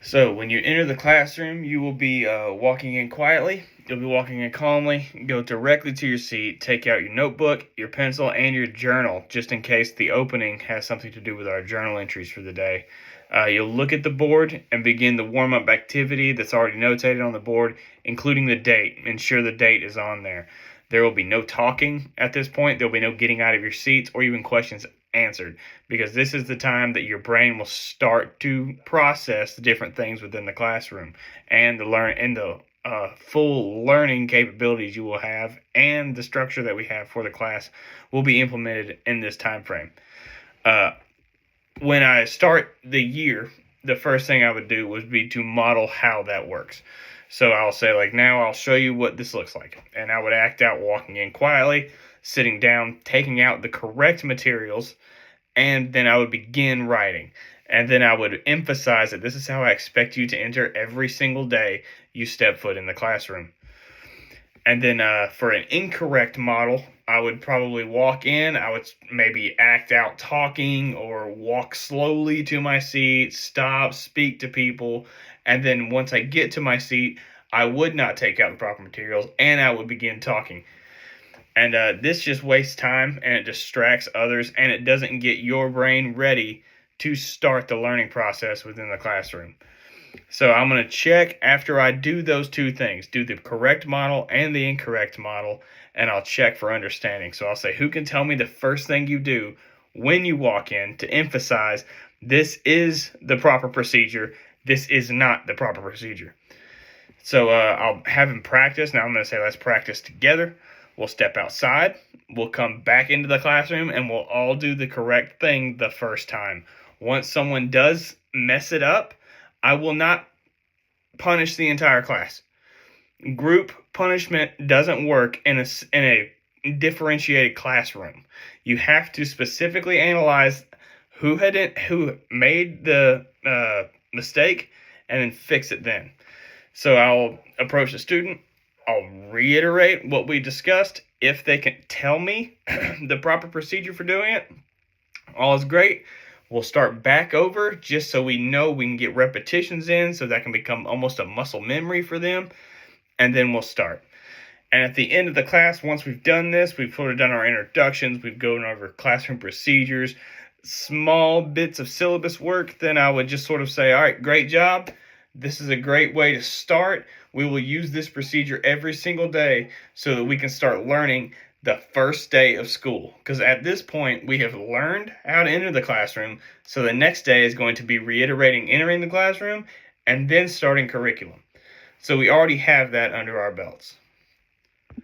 So when you enter the classroom, you will be walking in quietly. You'll be walking in calmly. Go directly to your seat. Take out your notebook, your pencil, and your journal, just in case the opening has something to do with our journal entries for the day. You'll look at the board and begin the warm-up activity that's already notated on the board, including the date. Ensure the date is on there. There will be no talking at this point. There will be no getting out of your seats or even questions answered, because this is the time that your brain will start to process the different things within the classroom and the full learning capabilities you will have, and the structure that we have for the class will be implemented in this time frame. When I start the year, the first thing I would do would be to model how that works. So I'll say, like, now I'll show you what this looks like. And I would act out walking in quietly, sitting down, taking out the correct materials, and then I would begin writing. And then I would emphasize that this is how I expect you to enter every single day you step foot in the classroom. And then for an incorrect model, I would probably walk in. I would maybe act out talking or walk slowly to my seat, stop, speak to people. And then once I get to my seat, I would not take out the proper materials and I would begin talking. And this just wastes time and it distracts others, and it doesn't get your brain ready to start the learning process within the classroom. So I'm going to check after I do those two things, do the correct model and the incorrect model, and I'll check for understanding. So I'll say, who can tell me the first thing you do when you walk in, to emphasize this is the proper procedure, this is not the proper procedure. So I'll have him practice. Now I'm going to say, let's practice together. We'll step outside. We'll come back into the classroom, and we'll all do the correct thing the first time. Once someone does mess it up, I will not punish the entire class. Group punishment doesn't work in a differentiated classroom. You have to specifically analyze who made the mistake and then fix it then. So I'll approach the student. I'll reiterate what we discussed. If they can tell me the proper procedure for doing it, all is great. We'll start back over just so we know we can get repetitions in, so that can become almost a muscle memory for them. And then we'll start. And at the end of the class, once we've done this, we've sort of done our introductions, we've gone over classroom procedures, small bits of syllabus work, then I would just sort of say, all right, great job. This is a great way to start. We will use this procedure every single day so that we can start learning the first day of school. Because at this point, we have learned how to enter the classroom. So the next day is going to be reiterating entering the classroom and then starting curriculum. So we already have that under our belts.